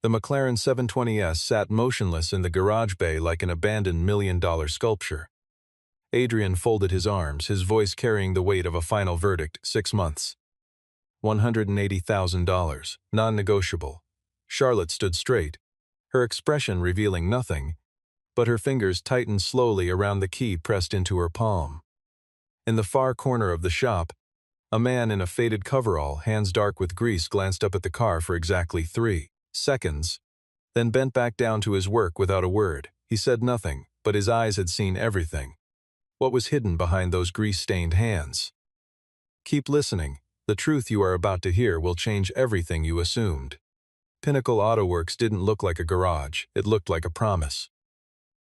The McLaren 720S sat motionless in the garage bay like an abandoned million-dollar sculpture. Adrian folded his arms, his voice carrying the weight of a final verdict: 6 months. $180,000, non-negotiable. Charlotte stood straight, her expression revealing nothing, but her fingers tightened slowly around the key pressed into her palm. In the far corner of the shop, a man in a faded coverall, hands dark with grease, glanced up at the car for exactly 3 seconds, then bent back down to his work without a word. He said nothing, but his eyes had seen everything. What was hidden behind those grease-stained hands? Keep listening. The truth you are about to hear will change everything you assumed. Pinnacle Auto Works didn't look like a garage, it looked like a promise.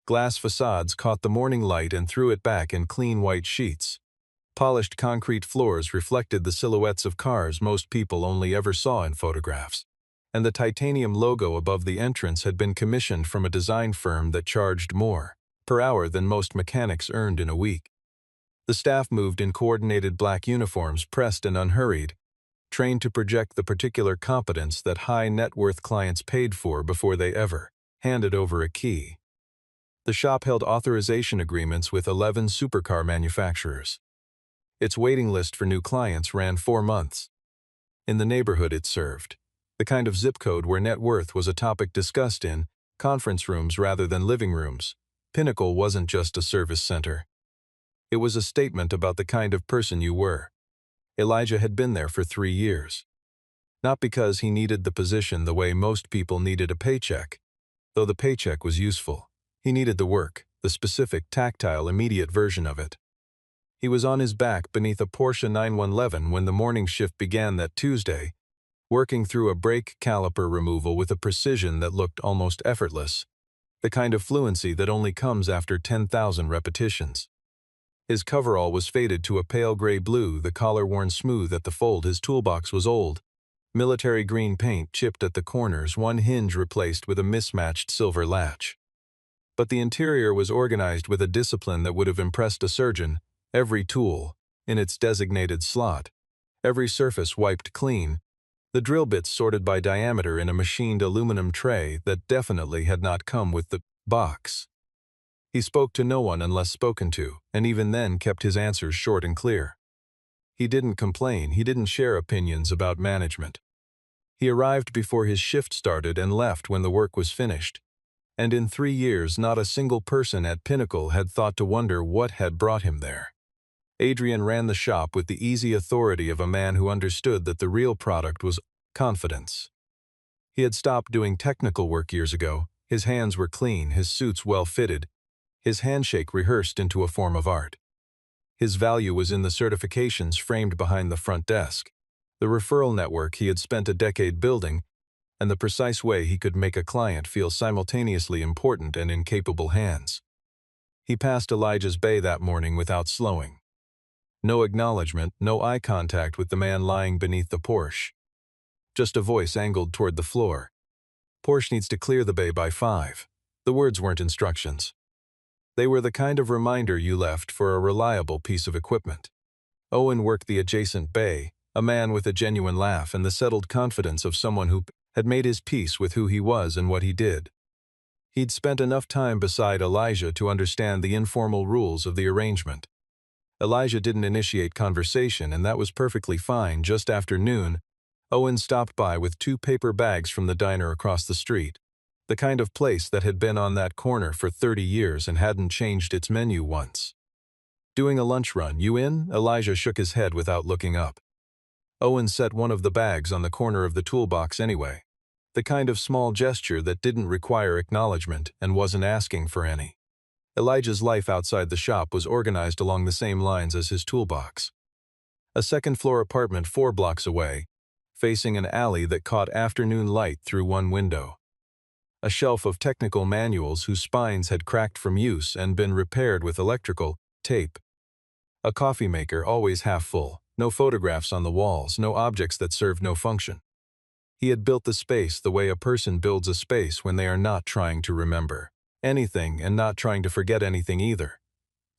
Glass facades caught the morning light and threw it back in clean white sheets. Polished concrete floors reflected the silhouettes of cars most people only ever saw in photographs, and the titanium logo above the entrance had been commissioned from a design firm that charged more per hour than most mechanics earned in a week. The staff moved in coordinated black uniforms, pressed and unhurried, trained to project the particular competence that high-net-worth clients paid for before they ever handed over a key. The shop held authorization agreements with 11 supercar manufacturers. Its waiting list for new clients ran 4 months. In the neighborhood it served, the kind of zip code where net worth was a topic discussed in conference rooms rather than living rooms, Pinnacle wasn't just a service center. It was a statement about the kind of person you were. Elijah had been there for 3 years. Not because he needed the position the way most people needed a paycheck, though the paycheck was useful. He needed the work, the specific, tactile, immediate version of it. He was on his back beneath a Porsche 911 when the morning shift began that Tuesday, working through a brake caliper removal with a precision that looked almost effortless, the kind of fluency that only comes after 10,000 repetitions. His coverall was faded to a pale gray blue, the collar worn smooth at the fold. His toolbox was old, military green paint chipped at the corners, one hinge replaced with a mismatched silver latch. But the interior was organized with a discipline that would have impressed a surgeon, every tool in its designated slot, every surface wiped clean, the drill bits sorted by diameter in a machined aluminum tray that definitely had not come with the box. He spoke to no one unless spoken to, and even then kept his answers short and clear. He didn't complain, he didn't share opinions about management. He arrived before his shift started and left when the work was finished. And in 3 years not a single person at Pinnacle had thought to wonder what had brought him there. Adrian ran the shop with the easy authority of a man who understood that the real product was confidence. He had stopped doing technical work years ago. His hands were clean, his suits well fitted, his handshake rehearsed into a form of art. His value was in the certifications framed behind the front desk, the referral network he had spent a decade building, and the precise way he could make a client feel simultaneously important and in capable hands. He passed Elijah's bay that morning without slowing. No acknowledgement, no eye contact with the man lying beneath the Porsche. Just a voice angled toward the floor. Porsche needs to clear the bay by 5. The words weren't instructions. They were the kind of reminder you left for a reliable piece of equipment. Owen worked the adjacent bay, a man with a genuine laugh and the settled confidence of someone who had made his peace with who he was and what he did. He'd spent enough time beside Elijah to understand the informal rules of the arrangement. Elijah didn't initiate conversation, and that was perfectly fine. Just after noon, Owen stopped by with 2 paper bags from the diner across the street, the kind of place that had been on that corner for 30 years and hadn't changed its menu once. Doing a lunch run, you in? Elijah shook his head without looking up. Owen set one of the bags on the corner of the toolbox anyway, the kind of small gesture that didn't require acknowledgement and wasn't asking for any. Elijah's life outside the shop was organized along the same lines as his toolbox. A second-floor apartment 4 blocks away, facing an alley that caught afternoon light through one window. A shelf of technical manuals whose spines had cracked from use and been repaired with electrical tape. A coffee maker always half full, no photographs on the walls, no objects that served no function. He had built the space the way a person builds a space when they are not trying to remember anything and not trying to forget anything either,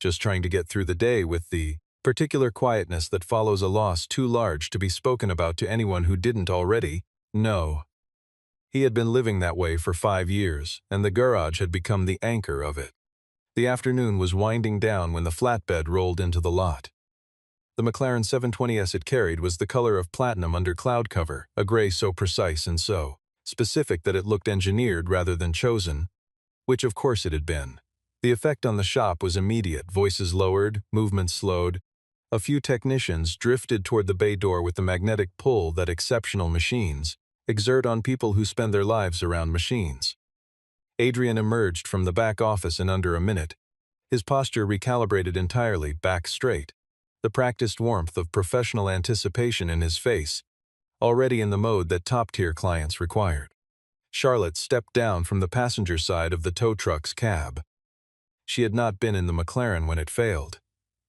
just trying to get through the day with the particular quietness that follows a loss too large to be spoken about to anyone who didn't already know. He had been living that way for 5 years, and the garage had become the anchor of it. The afternoon was winding down when the flatbed rolled into the lot. The McLaren 720S it carried was the color of platinum under cloud cover, a gray so precise and so specific that it looked engineered rather than chosen, which of course it had been. The effect on the shop was immediate, voices lowered, movements slowed. A few technicians drifted toward the bay door with the magnetic pull that exceptional machines exert on people who spend their lives around machines. Adrian emerged from the back office in under a minute, his posture recalibrated entirely, back straight, the practiced warmth of professional anticipation in his face, already in the mode that top-tier clients required. Charlotte stepped down from the passenger side of the tow truck's cab. She had not been in the McLaren when it failed.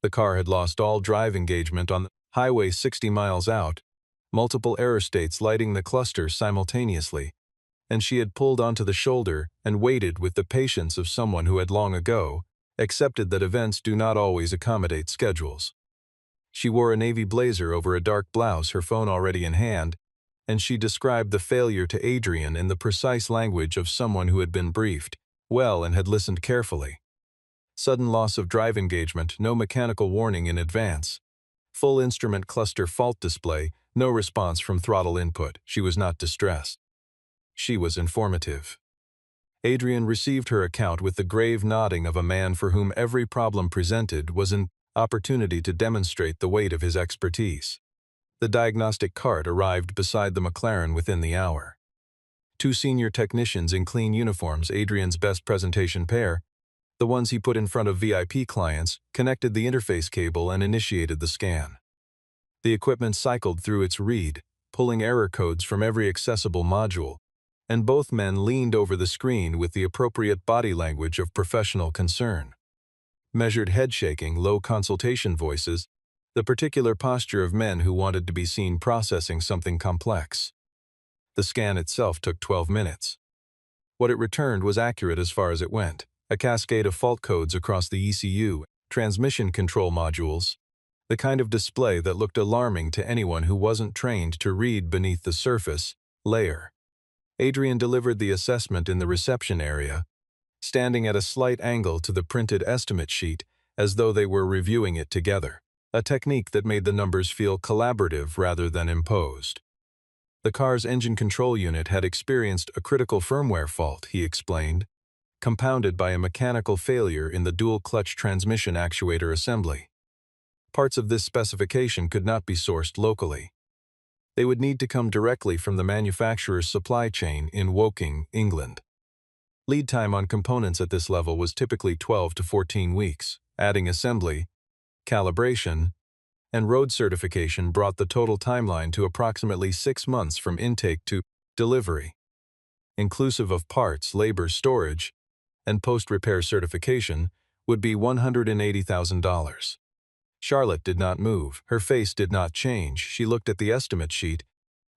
The car had lost all drive engagement on the highway 60 miles out, multiple error states lighting the cluster simultaneously, and she had pulled onto the shoulder and waited with the patience of someone who had long ago accepted that events do not always accommodate schedules. She wore a navy blazer over a dark blouse, her phone already in hand, and she described the failure to Adrian in the precise language of someone who had been briefed well and had listened carefully. Sudden loss of drive engagement, no mechanical warning in advance. Full instrument cluster fault display, no response from throttle input. She was not distressed. She was informative. Adrian received her account with the grave nodding of a man for whom every problem presented was an opportunity to demonstrate the weight of his expertise. The diagnostic cart arrived beside the McLaren within the hour. Two senior technicians in clean uniforms, Adrian's best presentation pair, the ones he put in front of VIP clients, connected the interface cable and initiated the scan. The equipment cycled through its read, pulling error codes from every accessible module, and both men leaned over the screen with the appropriate body language of professional concern. Measured head shaking, low consultation voices, the particular posture of men who wanted to be seen processing something complex. The scan itself took 12 minutes. What it returned was accurate as far as it went, a cascade of fault codes across the ECU, transmission control modules, the kind of display that looked alarming to anyone who wasn't trained to read beneath the surface layer. Adrian delivered the assessment in the reception area, standing at a slight angle to the printed estimate sheet as though they were reviewing it together, a technique that made the numbers feel collaborative rather than imposed. The car's engine control unit had experienced a critical firmware fault, he explained, compounded by a mechanical failure in the dual-clutch transmission actuator assembly. Parts of this specification could not be sourced locally. They would need to come directly from the manufacturer's supply chain in Woking, England. Lead time on components at this level was typically 12 to 14 weeks. Adding assembly, calibration, and road certification brought the total timeline to approximately 6 months from intake to delivery. Inclusive of parts, labor, storage, and post-repair certification, would be $180,000. Charlotte did not move. Her face did not change. She looked at the estimate sheet,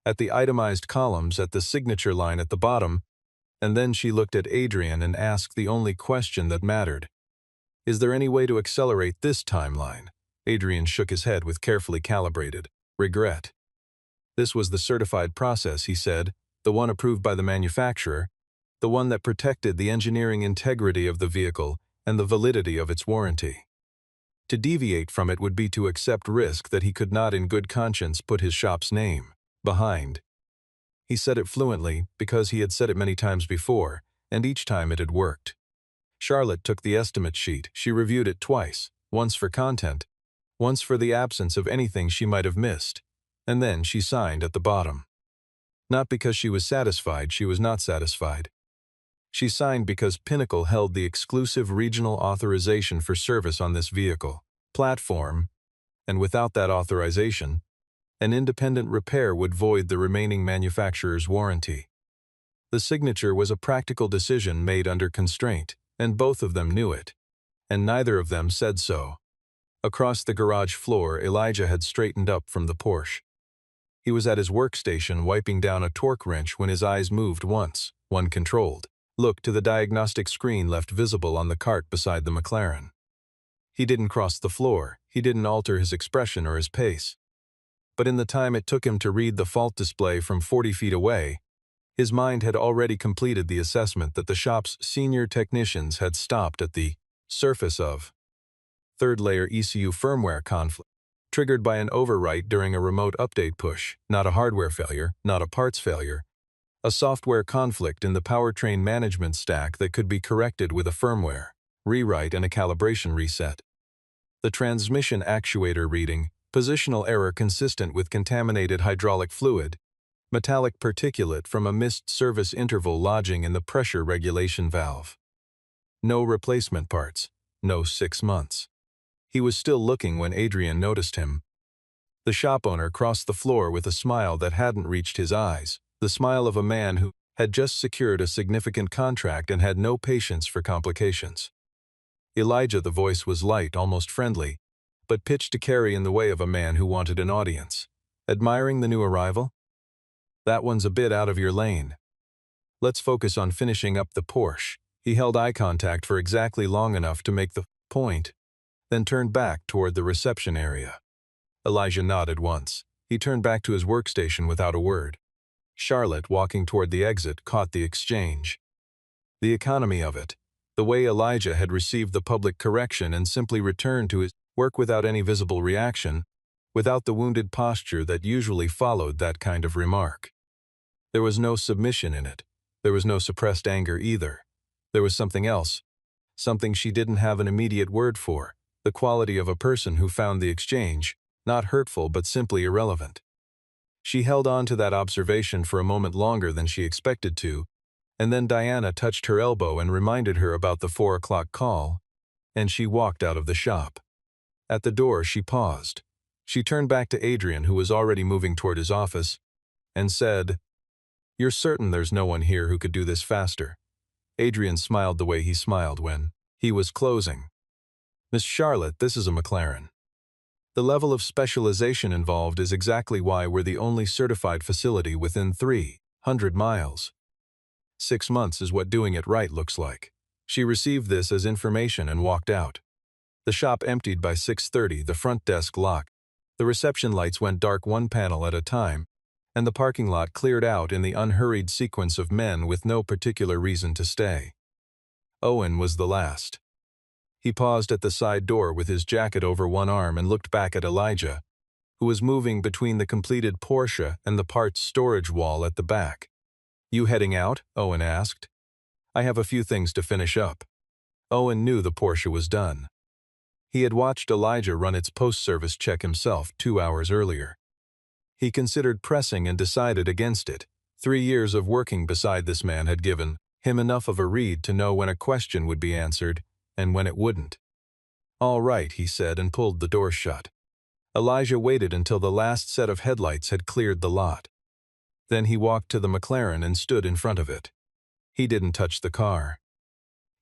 at the itemized columns, at the signature line at the bottom, and then she looked at Adrian and asked the only question that mattered. Is there any way to accelerate this timeline? Adrian shook his head with carefully calibrated regret. This was the certified process, he said, the one approved by the manufacturer, the one that protected the engineering integrity of the vehicle and the validity of its warranty. To deviate from it would be to accept risk that he could not in good conscience put his shop's name behind. He said it fluently because he had said it many times before, and each time it had worked. Charlotte took the estimate sheet. She reviewed it twice, once for content, once for the absence of anything she might have missed, and then she signed at the bottom. Not because she was satisfied, she was not satisfied. She signed because Pinnacle held the exclusive regional authorization for service on this vehicle platform, and without that authorization, an independent repair would void the remaining manufacturer's warranty. The signature was a practical decision made under constraint, and both of them knew it, and neither of them said so. Across the garage floor, Elijah had straightened up from the Porsche. He was at his workstation wiping down a torque wrench when his eyes moved once, one controlled, look to the diagnostic screen left visible on the cart beside the McLaren. He didn't cross the floor, he didn't alter his expression or his pace. But in the time it took him to read the fault display from 40 feet away, His mind had already completed the assessment that the shop's senior technicians had stopped at the surface of third-layer ECU firmware conflict, triggered by an overwrite during a remote update push, not a hardware failure, not a parts failure, a software conflict in the powertrain management stack that could be corrected with a firmware rewrite and a calibration reset. The transmission actuator reading, positional error consistent with contaminated hydraulic fluid, metallic particulate from a missed service interval lodging in the pressure regulation valve. No replacement parts, no 6 months. He was still looking when Adrian noticed him. The shop owner crossed the floor with a smile that hadn't reached his eyes, the smile of a man who had just secured a significant contract and had no patience for complications. Elijah, the voice was light, almost friendly, but pitched to carry in the way of a man who wanted an audience. Admiring the new arrival? That one's a bit out of your lane. Let's focus on finishing up the Porsche. He held eye contact for exactly long enough to make the point, then turned back toward the reception area. Elijah nodded once. He turned back to his workstation without a word. Charlotte, walking toward the exit, caught the exchange. The economy of it, the way Elijah had received the public correction and simply returned to his work without any visible reaction, without the wounded posture that usually followed that kind of remark. There was no submission in it. There was no suppressed anger either. There was something else, something she didn't have an immediate word for, the quality of a person who found the exchange not hurtful but simply irrelevant. She held on to that observation for a moment longer than she expected to, and then Diana touched her elbow and reminded her about the 4 o'clock call, and she walked out of the shop. At the door, she paused. She turned back to Adrian, who was already moving toward his office, and said, "You're certain there's no one here who could do this faster?" Adrian smiled the way he smiled when he was closing. "Miss Charlotte, this is a McLaren. The level of specialization involved is exactly why we're the only certified facility within 300 miles. 6 months is what doing it right looks like." She received this as information and walked out. The shop emptied by 6:30, the front desk locked. The reception lights went dark one panel at a time, and the parking lot cleared out in the unhurried sequence of men with no particular reason to stay. Owen was the last. He paused at the side door with his jacket over one arm and looked back at Elijah, who was moving between the completed Porsche and the parts storage wall at the back. "You heading out?" Owen asked. "I have a few things to finish up." Owen knew the Porsche was done. He had watched Elijah run its post-service check himself 2 hours earlier. He considered pressing and decided against it. 3 years of working beside this man had given him enough of a read to know when a question would be answered and when it wouldn't. "All right," he said and pulled the door shut. Elijah waited until the last set of headlights had cleared the lot. Then he walked to the McLaren and stood in front of it. He didn't touch the car.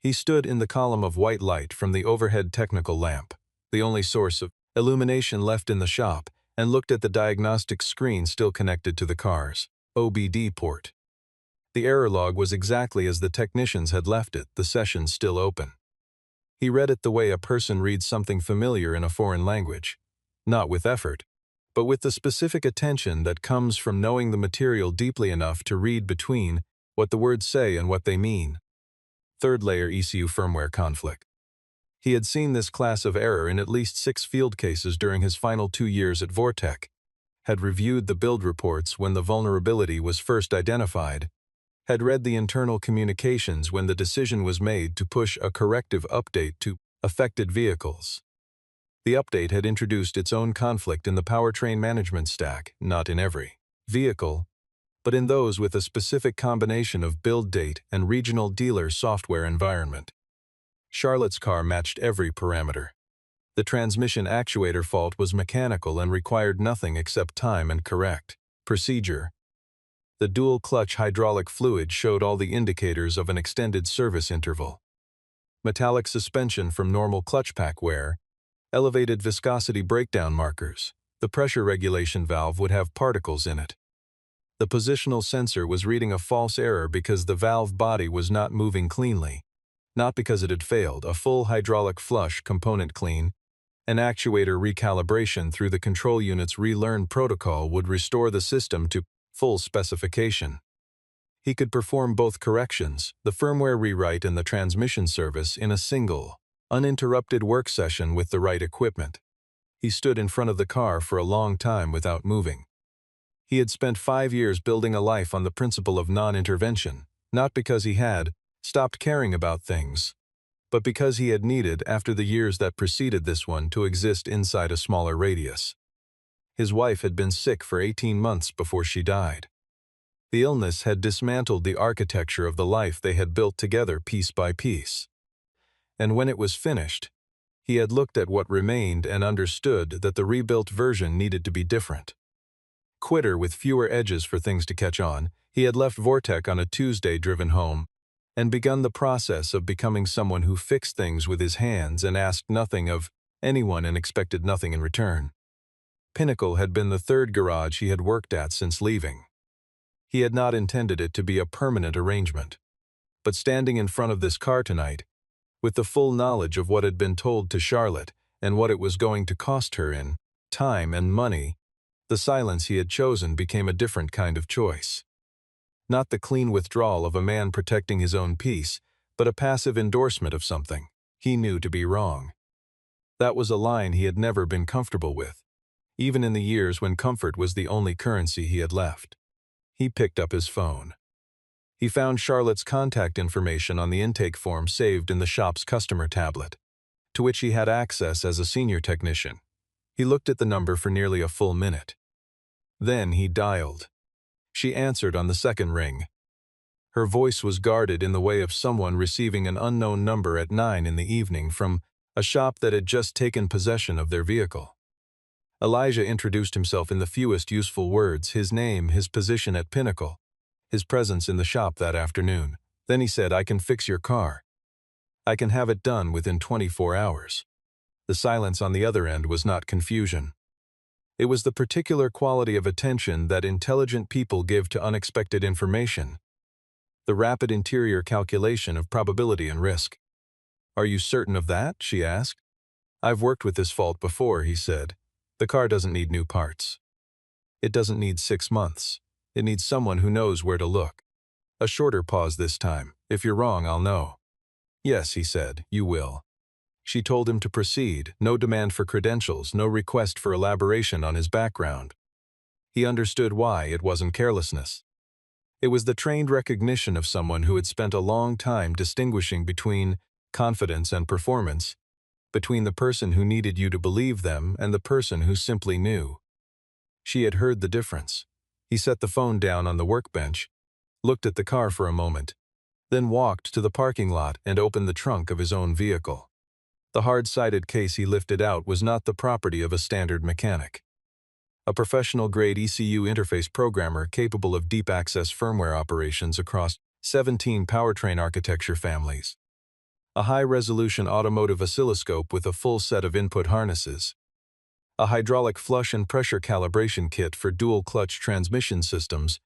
He stood in the column of white light from the overhead technical lamp, the only source of illumination left in the shop, and looked at the diagnostic screen still connected to the car's OBD port. The error log was exactly as the technicians had left it, the session still open. He read it the way a person reads something familiar in a foreign language, not with effort, but with the specific attention that comes from knowing the material deeply enough to read between what the words say and what they mean. Third-layer ECU firmware conflict. He had seen this class of error in at least 6 field cases during his final 2 years at Vortec, had reviewed the build reports when the vulnerability was first identified, had read the internal communications when the decision was made to push a corrective update to affected vehicles. The update had introduced its own conflict in the powertrain management stack, not in every vehicle, but in those with a specific combination of build date and regional dealer software environment. Charlotte's car matched every parameter. The transmission actuator fault was mechanical and required nothing except time and correct procedure. The dual-clutch hydraulic fluid showed all the indicators of an extended service interval. Metallic suspension from normal clutch pack wear, elevated viscosity breakdown markers. The pressure regulation valve would have particles in it. The positional sensor was reading a false error because the valve body was not moving cleanly, not because it had failed. A full hydraulic flush component clean, an actuator recalibration through the control unit's relearn protocol would restore the system to full specification. He could perform both corrections, the firmware rewrite and the transmission service, in a single, uninterrupted work session with the right equipment. He stood in front of the car for a long time without moving. He had spent 5 years building a life on the principle of non-intervention, not because he had stopped caring about things, but because he had needed, after the years that preceded this one, to exist inside a smaller radius. His wife had been sick for 18 months before she died. The illness had dismantled the architecture of the life they had built together piece by piece. And when it was finished, he had looked at what remained and understood that the rebuilt version needed to be different. Quitter with fewer edges for things to catch on, he had left Vortec on a Tuesday, driven home, and begun the process of becoming someone who fixed things with his hands and asked nothing of anyone and expected nothing in return. Pinnacle had been the third garage he had worked at since leaving. He had not intended it to be a permanent arrangement. But standing in front of this car tonight, with the full knowledge of what had been told to Charlotte and what it was going to cost her in time and money, the silence he had chosen became a different kind of choice. Not the clean withdrawal of a man protecting his own peace, but a passive endorsement of something he knew to be wrong. That was a line he had never been comfortable with, even in the years when comfort was the only currency he had left. He picked up his phone. He found Charlotte's contact information on the intake form saved in the shop's customer tablet, to which he had access as a senior technician. He looked at the number for nearly a full minute. Then he dialed. She answered on the second ring. Her voice was guarded in the way of someone receiving an unknown number at 9 in the evening from a shop that had just taken possession of their vehicle. Elijah introduced himself in the fewest useful words, his name, his position at Pinnacle, his presence in the shop that afternoon. Then he said, "I can fix your car. I can have it done within 24 hours. The silence on the other end was not confusion. It was the particular quality of attention that intelligent people give to unexpected information, the rapid interior calculation of probability and risk. "Are you certain of that?" she asked. "I've worked with this fault before," he said. "The car doesn't need new parts. It doesn't need 6 months. It needs someone who knows where to look." A shorter pause this time. "If you're wrong, I'll know." "Yes," he said, "you will." She told him to proceed, no demand for credentials, no request for elaboration on his background. He understood why. It wasn't carelessness. It was the trained recognition of someone who had spent a long time distinguishing between confidence and performance, between the person who needed you to believe them and the person who simply knew. She had heard the difference. He set the phone down on the workbench, looked at the car for a moment, then walked to the parking lot and opened the trunk of his own vehicle. The hard-sided case he lifted out was not the property of a standard mechanic. A professional-grade ECU interface programmer capable of deep-access firmware operations across 17 powertrain architecture families. A high-resolution automotive oscilloscope with a full set of input harnesses. A hydraulic flush and pressure calibration kit for dual-clutch transmission systems,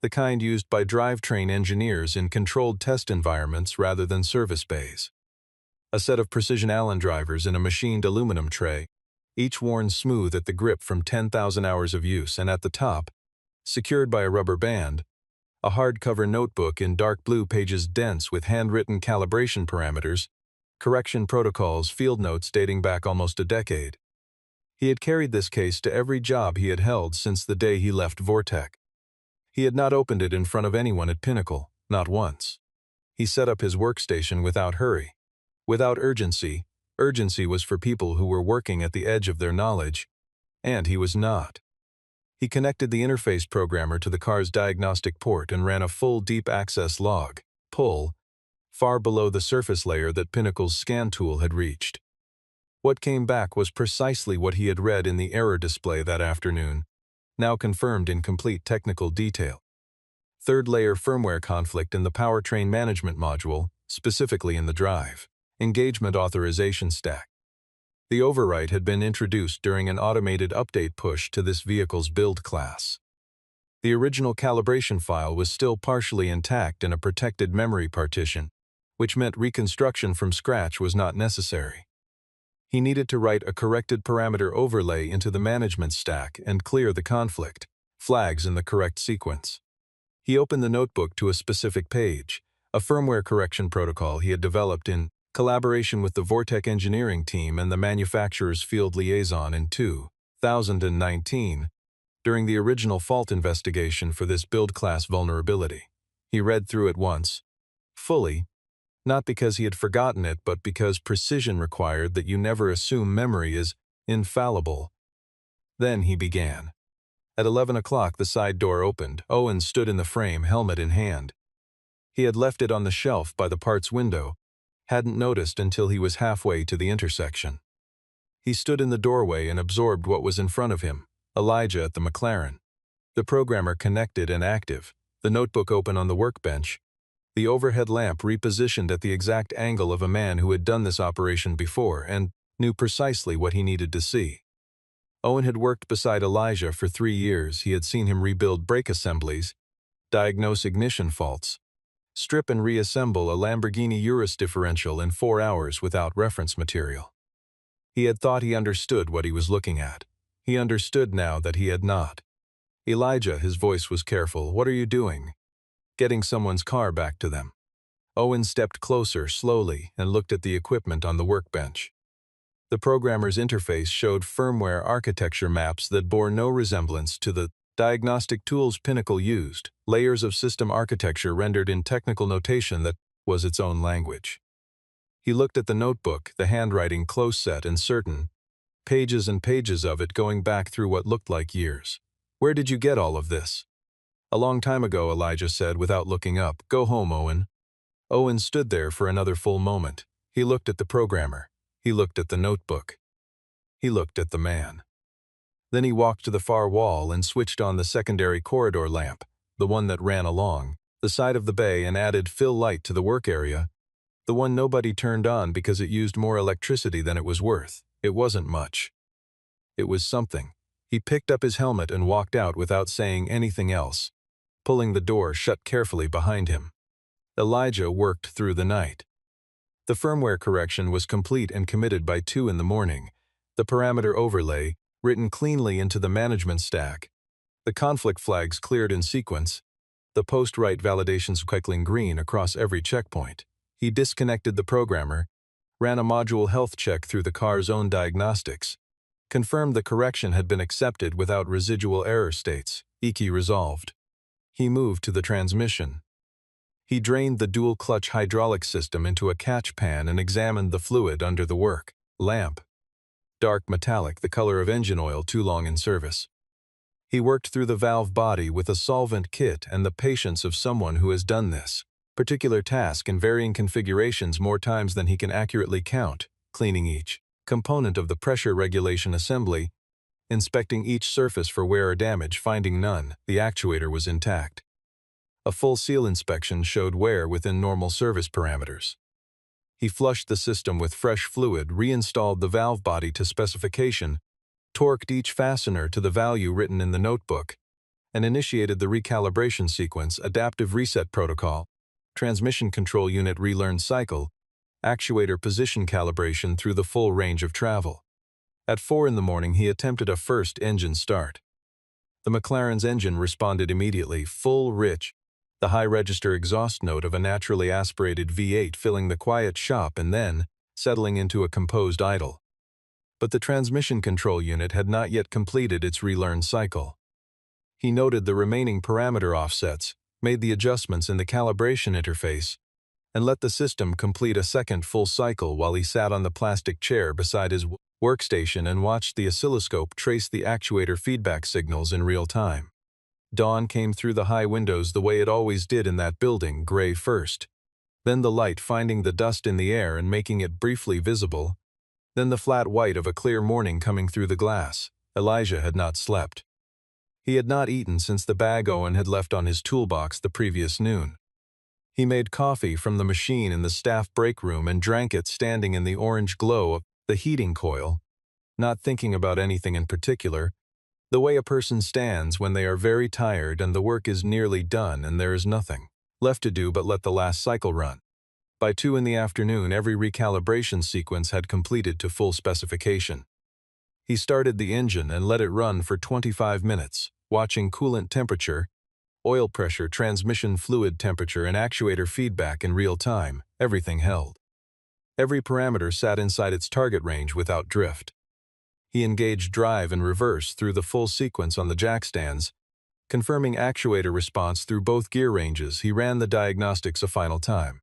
the kind used by drivetrain engineers in controlled test environments rather than service bays. A set of precision Allen drivers in a machined aluminum tray, each worn smooth at the grip from 10,000 hours of use, and at the top, secured by a rubber band, a hardcover notebook in dark blue, pages dense with handwritten calibration parameters, correction protocols, field notes dating back almost a decade. He had carried this case to every job he had held since the day he left Vortec. He had not opened it in front of anyone at Pinnacle, not once. He set up his workstation without hurry, without urgency. Urgency was for people who were working at the edge of their knowledge, and he was not. He connected the interface programmer to the car's diagnostic port and ran a full deep access log, pull, far below the surface layer that Pinnacle's scan tool had reached. What came back was precisely what he had read in the error display that afternoon, now confirmed in complete technical detail. Third-layer firmware conflict in the powertrain management module, specifically in the drive engagement authorization stack. The overwrite had been introduced during an automated update push to this vehicle's build class. The original calibration file was still partially intact in a protected memory partition, which meant reconstruction from scratch was not necessary. He needed to write a corrected parameter overlay into the management stack and clear the conflict, flags in the correct sequence. He opened the notebook to a specific page, a firmware correction protocol he had developed in collaboration with the Vortec engineering team and the manufacturer's field liaison in 2019, during the original fault investigation for this build-class vulnerability. He read through it once, fully, not because he had forgotten it but because precision required that you never assume memory is infallible. Then he began. At 11 o'clock the side door opened. Owen stood in the frame, helmet in hand. He had left it on the shelf by the parts window, hadn't noticed until he was halfway to the intersection. He stood in the doorway and absorbed what was in front of him, Elijah at the McLaren. The programmer connected and active, the notebook open on the workbench, the overhead lamp repositioned at the exact angle of a man who had done this operation before and knew precisely what he needed to see. Owen had worked beside Elijah for 3 years. He had seen him rebuild brake assemblies, diagnose ignition faults, strip and reassemble a Lamborghini Urus differential in 4 hours without reference material. He had thought he understood what he was looking at. He understood now that he had not. Elijah, his voice was careful. What are you doing? Getting someone's car back to them. Owen stepped closer, slowly, and looked at the equipment on the workbench. The programmer's interface showed firmware architecture maps that bore no resemblance to the diagnostic tools Pinnacle used, layers of system architecture rendered in technical notation that was its own language. He looked at the notebook, the handwriting close set and certain, pages and pages of it going back through what looked like years. Where did you get all of this? A long time ago, Elijah said without looking up. Go home, Owen. Owen stood there for another full moment. He looked at the programmer. He looked at the notebook. He looked at the man. Then he walked to the far wall and switched on the secondary corridor lamp, the one that ran along the side of the bay and added fill light to the work area, the one nobody turned on because it used more electricity than it was worth. It wasn't much. It was something. He picked up his helmet and walked out without saying anything else, pulling the door shut carefully behind him. Elijah worked through the night. The firmware correction was complete and committed by 2 in the morning, the parameter overlay written cleanly into the management stack, the conflict flags cleared in sequence, the post-write validations cycling green across every checkpoint. He disconnected the programmer, ran a module health check through the car's own diagnostics, confirmed the correction had been accepted without residual error states, EKI resolved. He moved to the transmission. He drained the dual-clutch hydraulic system into a catch pan and examined the fluid under the work lamp. Dark metallic, the color of engine oil too long in service. He worked through the valve body with a solvent kit and the patience of someone who has done this particular task in varying configurations more times than he can accurately count, cleaning each component of the pressure regulation assembly, inspecting each surface for wear or damage, finding none. The actuator was intact. A full seal inspection showed wear within normal service parameters. He flushed the system with fresh fluid, reinstalled the valve body to specification, torqued each fastener to the value written in the notebook, and initiated the recalibration sequence, adaptive reset protocol, transmission control unit relearn cycle, actuator position calibration through the full range of travel. At 4 in the morning he attempted a first engine start. The McLaren's engine responded immediately, full, rich, the high-register exhaust note of a naturally aspirated V8 filling the quiet shop and then settling into a composed idle. But the transmission control unit had not yet completed its relearn cycle. He noted the remaining parameter offsets, made the adjustments in the calibration interface, and let the system complete a second full cycle while he sat on the plastic chair beside his workstation and watched the oscilloscope trace the actuator feedback signals in real time. Dawn came through the high windows the way it always did in that building, gray first, then the light finding the dust in the air and making it briefly visible, then the flat white of a clear morning coming through the glass. Elijah had not slept. He had not eaten since the bag Owen had left on his toolbox the previous noon. He made coffee from the machine in the staff break room and drank it standing in the orange glow of the heating coil, not thinking about anything in particular, the way a person stands when they are very tired and the work is nearly done and there is nothing left to do but let the last cycle run. By 2 in the afternoon, every recalibration sequence had completed to full specification. He started the engine and let it run for 25 minutes, watching coolant temperature, oil pressure, transmission fluid temperature, and actuator feedback in real time, everything held. Every parameter sat inside its target range without drift. He engaged drive and reverse through the full sequence on the jack stands, confirming actuator response through both gear ranges. He ran the diagnostics a final time.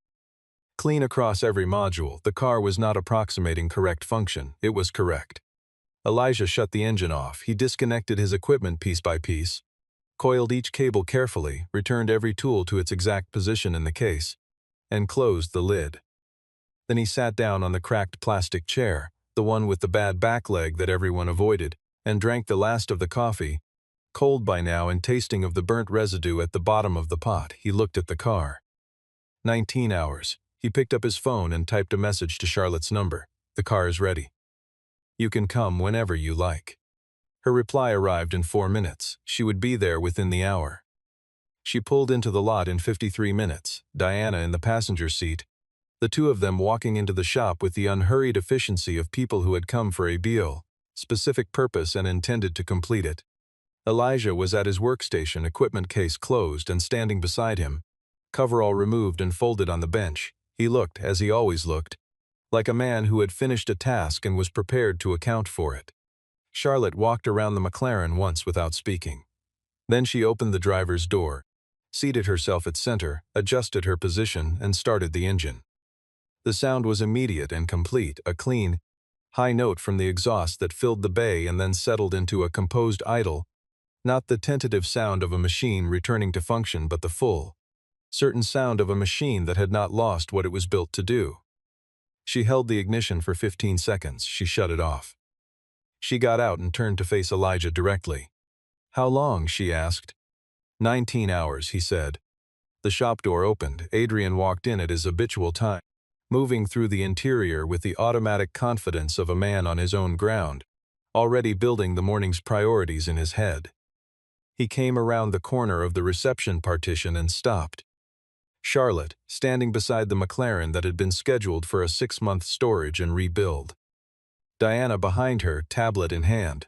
Clean across every module, the car was not approximating correct function, it was correct. Elijah shut the engine off. He disconnected his equipment piece by piece, coiled each cable carefully, returned every tool to its exact position in the case, and closed the lid. Then he sat down on the cracked plastic chair, the one with the bad back leg that everyone avoided, and drank the last of the coffee, cold by now and tasting of the burnt residue at the bottom of the pot. He looked at the car. 19 hours. He picked up his phone and typed a message to Charlotte's number. "The car is ready. You can come whenever you like." Her reply arrived in 4 minutes. She would be there within the hour. She pulled into the lot in 53 minutes, Diana in the passenger seat, the two of them walking into the shop with the unhurried efficiency of people who had come for a specific purpose and intended to complete it. Elijah was at his workstation, equipment case closed, and standing beside him, coverall removed and folded on the bench. He looked, as he always looked, like a man who had finished a task and was prepared to account for it. Charlotte walked around the McLaren once without speaking. Then she opened the driver's door, seated herself at center, adjusted her position, and started the engine. The sound was immediate and complete, a clean, high note from the exhaust that filled the bay and then settled into a composed idle, not the tentative sound of a machine returning to function but the full, certain sound of a machine that had not lost what it was built to do. She held the ignition for 15 seconds. She shut it off. She got out and turned to face Elijah directly. "How long?" she asked. 19 hours, he said. The shop door opened. Adrian walked in at his habitual time, moving through the interior with the automatic confidence of a man on his own ground, already building the morning's priorities in his head. He came around the corner of the reception partition and stopped. Charlotte, standing beside the McLaren that had been scheduled for a 6-month storage and rebuild. Diana behind her, tablet in hand,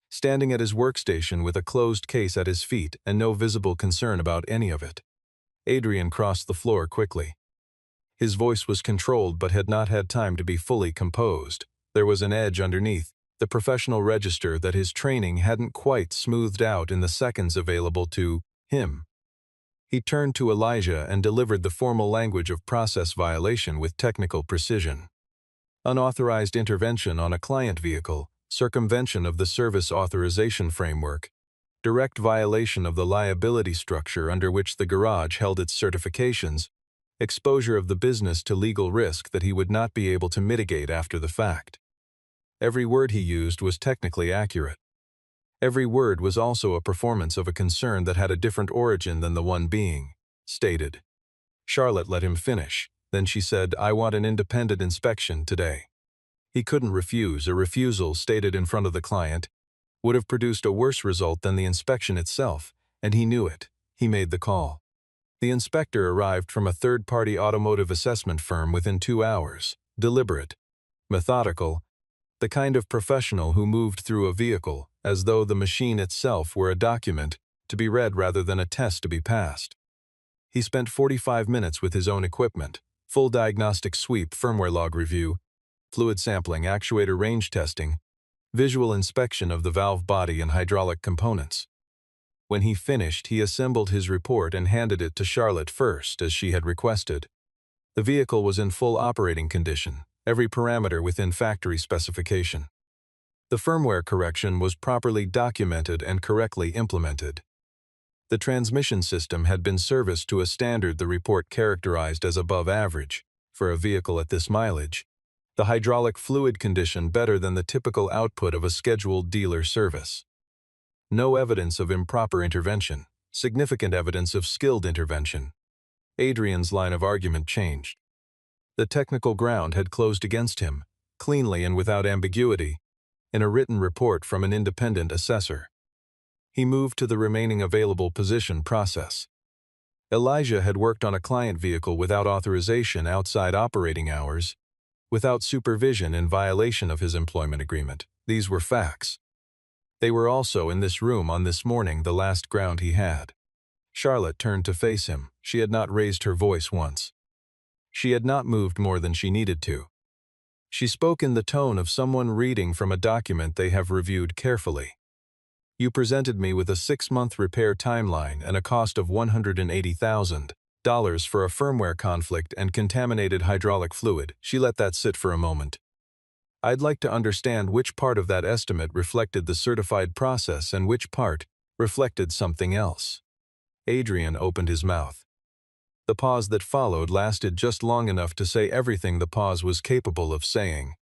standing at his workstation with a closed case at his feet and no visible concern about any of it. Adrian crossed the floor quickly. His voice was controlled but had not had time to be fully composed. There was an edge underneath, the professional register that his training hadn't quite smoothed out in the seconds available to him. He turned to Elijah and delivered the formal language of process violation with technical precision. Unauthorized intervention on a client vehicle, circumvention of the service authorization framework, direct violation of the liability structure under which the garage held its certifications, exposure of the business to legal risk that he would not be able to mitigate after the fact. Every word he used was technically accurate. Every word was also a performance of a concern that had a different origin than the one being stated. Charlotte let him finish. Then she said, "I want an independent inspection today." He couldn't refuse. A refusal stated in front of the client would have produced a worse result than the inspection itself, and he knew it. He made the call. The inspector arrived from a third-party automotive assessment firm within 2 hours, deliberate, methodical, the kind of professional who moved through a vehicle as though the machine itself were a document to be read rather than a test to be passed. He spent 45 minutes with his own equipment, full diagnostic sweep, firmware log review, fluid sampling, actuator range testing, visual inspection of the valve body and hydraulic components. When he finished, he assembled his report and handed it to Charlotte first, as she had requested. The vehicle was in full operating condition, every parameter within factory specification. The firmware correction was properly documented and correctly implemented. The transmission system had been serviced to a standard the report characterized as above average for a vehicle at this mileage. The hydraulic fluid condition better than the typical output of a scheduled dealer service. No evidence of improper intervention, significant evidence of skilled intervention. Adrian's line of argument changed. The technical ground had closed against him, cleanly and without ambiguity, in a written report from an independent assessor. He moved to the remaining available position process. Elijah had worked on a client vehicle without authorization outside operating hours, without supervision in violation of his employment agreement. These were facts. They were also in this room on this morning the last ground he had. Charlotte turned to face him. She had not raised her voice once. She had not moved more than she needed to. She spoke in the tone of someone reading from a document they have reviewed carefully. You presented me with a 6-month repair timeline and a cost of $180,000 for a firmware conflict and contaminated hydraulic fluid. She let that sit for a moment. I'd like to understand which part of that estimate reflected the certified process and which part reflected something else. Adrian opened his mouth. The pause that followed lasted just long enough to say everything the pause was capable of saying.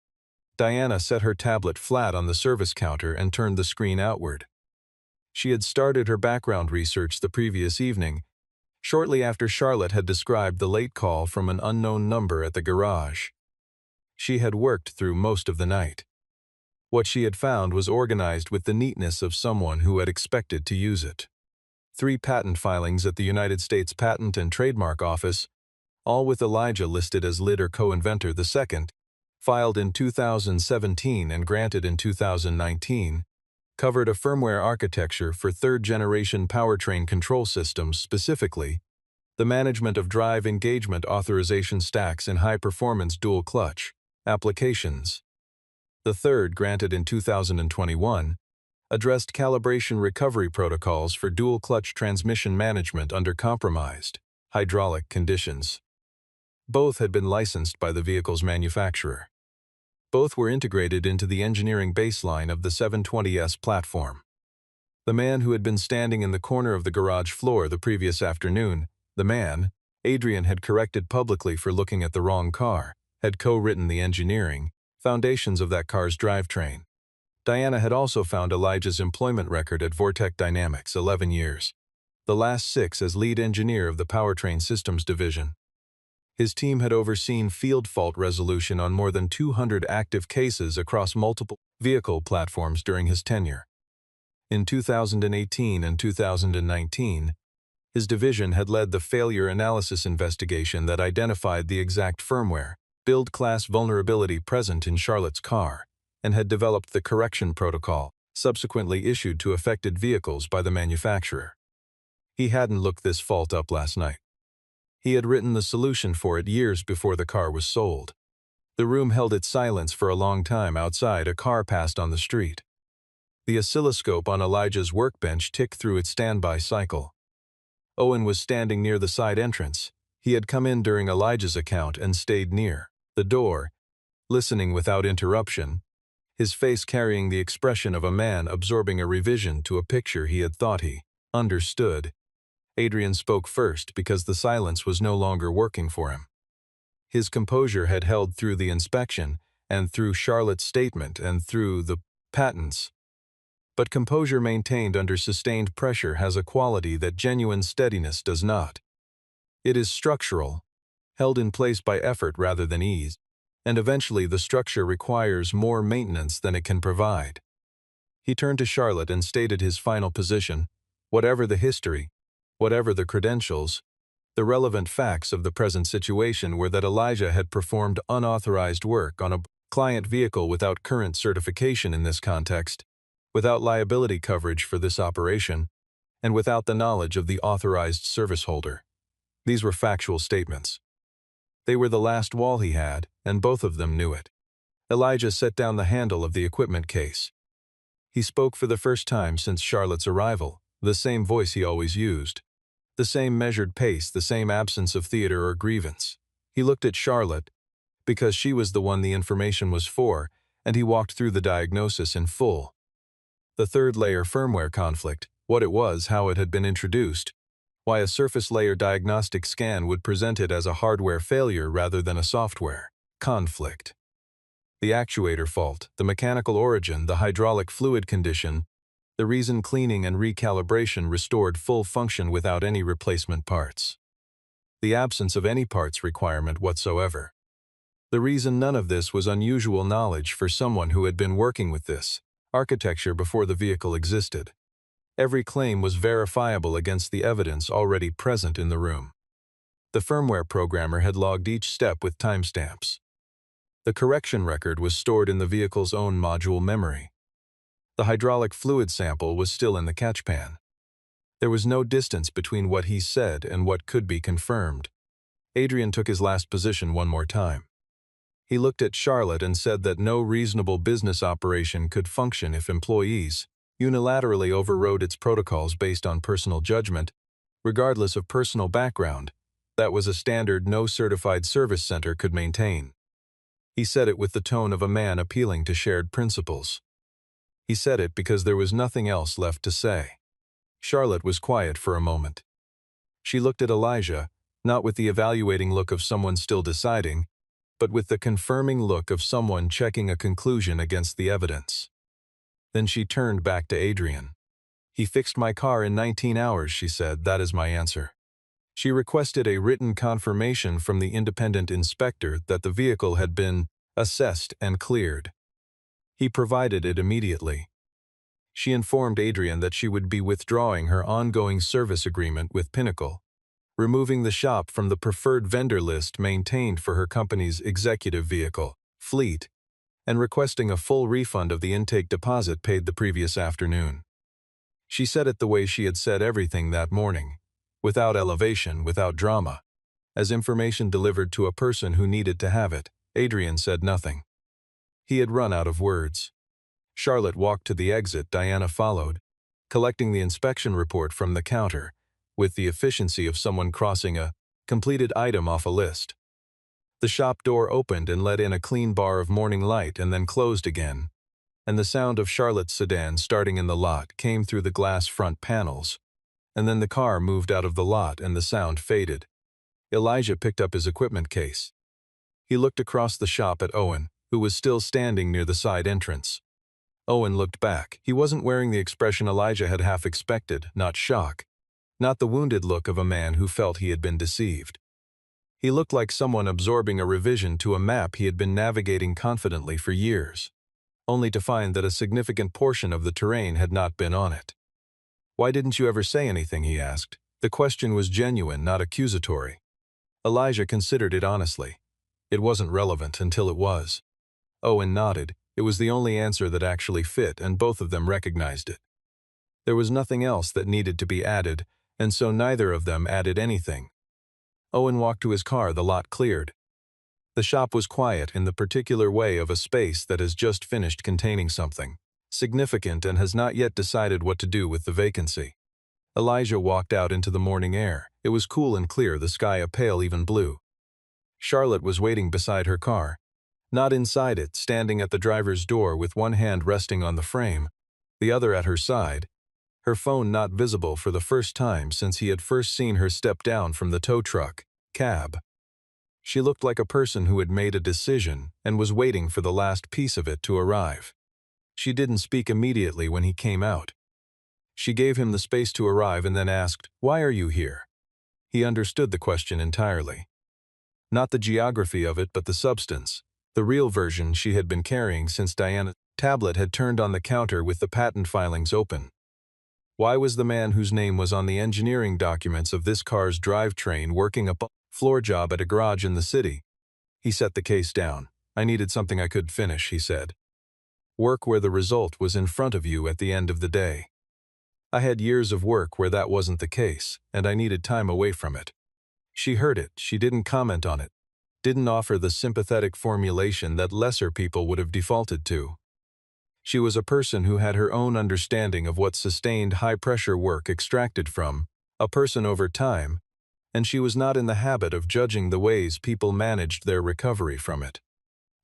Diana set her tablet flat on the service counter and turned the screen outward. She had started her background research the previous evening, shortly after Charlotte had described the late call from an unknown number at the garage. She had worked through most of the night. What she had found was organized with the neatness of someone who had expected to use it. 3 patent filings at the United States Patent and Trademark Office, all with Elijah listed as lead or co-inventor the second, filed in 2017 and granted in 2019, covered a firmware architecture for third-generation powertrain control systems, specifically the management of drive engagement authorization stacks in high-performance dual-clutch applications. The third, granted in 2021, addressed calibration recovery protocols for dual-clutch transmission management under compromised hydraulic conditions. Both had been licensed by the vehicle's manufacturer. Both were integrated into the engineering baseline of the 720S platform. The man who had been standing in the corner of the garage floor the previous afternoon, the man Adrian had corrected publicly for looking at the wrong car, had co-written the engineering foundations of that car's drivetrain. Diana had also found Elijah's employment record at Vortec Dynamics, 11 years, the last 6 as lead engineer of the Powertrain Systems Division. His team had overseen field fault resolution on more than 200 active cases across multiple vehicle platforms during his tenure. In 2018 and 2019, his division had led the failure analysis investigation that identified the exact firmware, build class vulnerability present in Charlotte's car, and had developed the correction protocol, subsequently issued to affected vehicles by the manufacturer. He hadn't looked this fault up last night. He had written the solution for it years before the car was sold. The room held its silence for a long time. Outside, a car passed on the street. The oscilloscope on Elijah's workbench ticked through its standby cycle. Owen was standing near the side entrance. He had come in during Elijah's account and stayed near the door, listening without interruption, his face carrying the expression of a man absorbing a revision to a picture he had thought he understood. Adrian spoke first because the silence was no longer working for him. His composure had held through the inspection, and through Charlotte's statement, and through the patents. But composure maintained under sustained pressure has a quality that genuine steadiness does not. It is structural, held in place by effort rather than ease, and eventually the structure requires more maintenance than it can provide. He turned to Charlotte and stated his final position. Whatever the history, whatever the credentials, the relevant facts of the present situation were that Elijah had performed unauthorized work on a client vehicle without current certification in this context, without liability coverage for this operation, and without the knowledge of the authorized service holder. These were factual statements. They were the last wall he had, and both of them knew it. Elijah set down the handle of the equipment case. He spoke for the first time since Charlotte's arrival, the same voice he always used. The same measured pace, the same absence of theater or grievance. He looked at Charlotte, because she was the one the information was for, and he walked through the diagnosis in full. The third-layer firmware conflict, what it was, how it had been introduced, why a surface-layer diagnostic scan would present it as a hardware failure rather than a software conflict. The actuator fault, the mechanical origin, the hydraulic fluid condition, the reason cleaning and recalibration restored full function without any replacement parts. The absence of any parts requirement whatsoever. The reason none of this was unusual knowledge for someone who had been working with this architecture before the vehicle existed. Every claim was verifiable against the evidence already present in the room. The firmware programmer had logged each step with timestamps. The correction record was stored in the vehicle's own module memory. The hydraulic fluid sample was still in the catchpan. There was no distance between what he said and what could be confirmed. Adrian took his last position one more time. He looked at Charlotte and said that no reasonable business operation could function if employees unilaterally overrode its protocols based on personal judgment, regardless of personal background. That was a standard no certified service center could maintain. He said it with the tone of a man appealing to shared principles. He said it because there was nothing else left to say. Charlotte was quiet for a moment. She looked at Elijah, not with the evaluating look of someone still deciding, but with the confirming look of someone checking a conclusion against the evidence. Then she turned back to Adrian. "He fixed my car in 19 hours, she said. That is my answer." She requested a written confirmation from the independent inspector that the vehicle had been assessed and cleared. He provided it immediately. She informed Adrian that she would be withdrawing her ongoing service agreement with Pinnacle, removing the shop from the preferred vendor list maintained for her company's executive vehicle, Fleet, and requesting a full refund of the intake deposit paid the previous afternoon. She said it the way she had said everything that morning, without elevation, without drama, as information delivered to a person who needed to have it. Adrian said nothing. He had run out of words. Charlotte walked to the exit. Diana followed, collecting the inspection report from the counter, with the efficiency of someone crossing a completed item off a list. The shop door opened and let in a clean bar of morning light and then closed again, and the sound of Charlotte's sedan starting in the lot came through the glass front panels, and then the car moved out of the lot and the sound faded. Elijah picked up his equipment case. He looked across the shop at Owen, who was still standing near the side entrance. Owen looked back. He wasn't wearing the expression Elijah had half expected, not shock, not the wounded look of a man who felt he had been deceived. He looked like someone absorbing a revision to a map he had been navigating confidently for years, only to find that a significant portion of the terrain had not been on it. "Why didn't you ever say anything?" he asked. The question was genuine, not accusatory. Elijah considered it honestly. It wasn't relevant until it was. Owen nodded. It was the only answer that actually fit, and both of them recognized it. There was nothing else that needed to be added, and so neither of them added anything. Owen walked to his car, the lot cleared. The shop was quiet in the particular way of a space that has just finished containing something significant and has not yet decided what to do with the vacancy. Elijah walked out into the morning air. It was cool and clear, the sky a pale even blue. Charlotte was waiting beside her car, not inside it, standing at the driver's door with one hand resting on the frame, the other at her side, her phone not visible for the first time since he had first seen her step down from the tow truck, cab. She looked like a person who had made a decision and was waiting for the last piece of it to arrive. She didn't speak immediately when he came out. She gave him the space to arrive and then asked, "Why are you here?" He understood the question entirely. Not the geography of it, but the substance, the real version she had been carrying since Diana's tablet had turned on the counter with the patent filings open. Why was the man whose name was on the engineering documents of this car's drivetrain working a floor job at a garage in the city? He set the case down. "I needed something I could finish," he said. "Work where the result was in front of you at the end of the day. I had years of work where that wasn't the case, and I needed time away from it." She heard it. She didn't comment on it, didn't offer the sympathetic formulation that lesser people would have defaulted to. She was a person who had her own understanding of what sustained high-pressure work extracted from a person over time, and she was not in the habit of judging the ways people managed their recovery from it.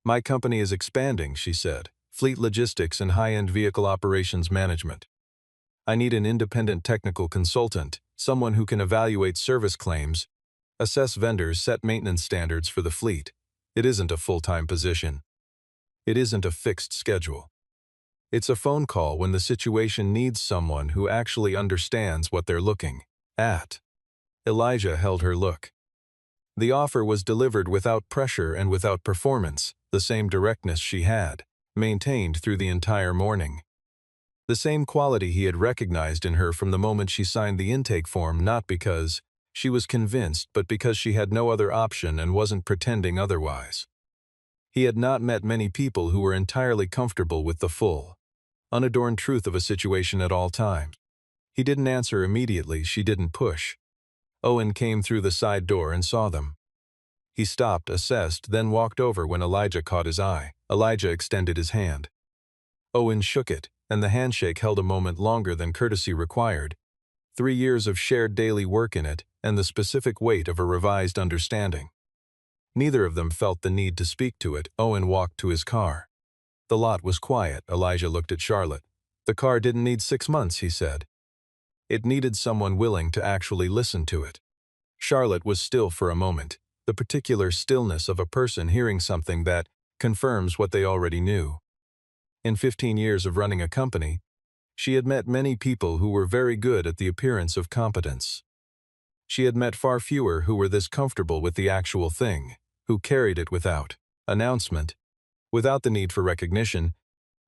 "My company is expanding," she said, "fleet logistics and high-end vehicle operations management. I need an independent technical consultant, someone who can evaluate service claims, assess vendors, set maintenance standards for the fleet. It isn't a full-time position. It isn't a fixed schedule. It's a phone call when the situation needs someone who actually understands what they're looking at." Elijah held her look. The offer was delivered without pressure and without performance, the same directness she had maintained through the entire morning. The same quality he had recognized in her from the moment she signed the intake form, not because she was convinced, but because she had no other option and wasn't pretending otherwise. He had not met many people who were entirely comfortable with the full, unadorned truth of a situation at all times. He didn't answer immediately, she didn't push. Owen came through the side door and saw them. He stopped, assessed, then walked over when Elijah caught his eye. Elijah extended his hand. Owen shook it, and the handshake held a moment longer than courtesy required. 3 years of shared daily work in it, and the specific weight of a revised understanding. Neither of them felt the need to speak to it. Owen walked to his car. The lot was quiet. Elijah looked at Charlotte. The car didn't need 6 months, he said. It needed someone willing to actually listen to it. Charlotte was still for a moment, the particular stillness of a person hearing something that confirms what they already knew. In 15 years of running a company, she had met many people who were very good at the appearance of competence. She had met far fewer who were this comfortable with the actual thing, who carried it without announcement, without the need for recognition,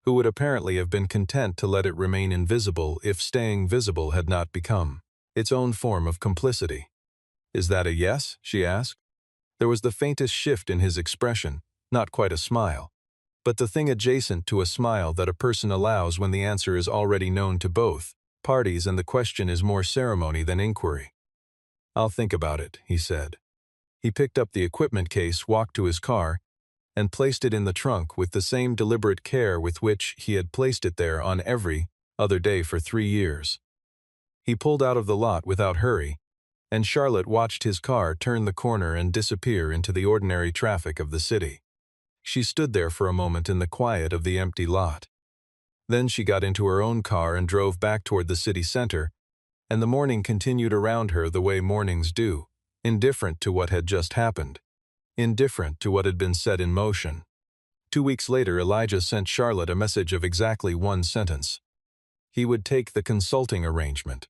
who would apparently have been content to let it remain invisible if staying visible had not become its own form of complicity. "Is that a yes?" she asked. There was the faintest shift in his expression, not quite a smile, but the thing adjacent to a smile that a person allows when the answer is already known to both parties and the question is more ceremony than inquiry. "I'll think about it," he said. He picked up the equipment case, walked to his car, and placed it in the trunk with the same deliberate care with which he had placed it there on every other day for 3 years. He pulled out of the lot without hurry, and Charlotte watched his car turn the corner and disappear into the ordinary traffic of the city. She stood there for a moment in the quiet of the empty lot. Then she got into her own car and drove back toward the city center, and the morning continued around her the way mornings do, indifferent to what had just happened, indifferent to what had been set in motion. 2 weeks later, Elijah sent Charlotte a message of exactly 1 sentence. He would take the consulting arrangement.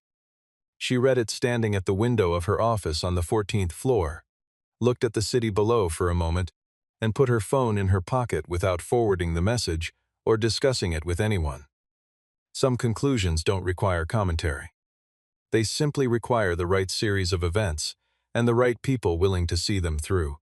She read it standing at the window of her office on the 14th floor, looked at the city below for a moment, and put her phone in her pocket without forwarding the message or discussing it with anyone. Some conclusions don't require commentary. They simply require the right series of events and the right people willing to see them through.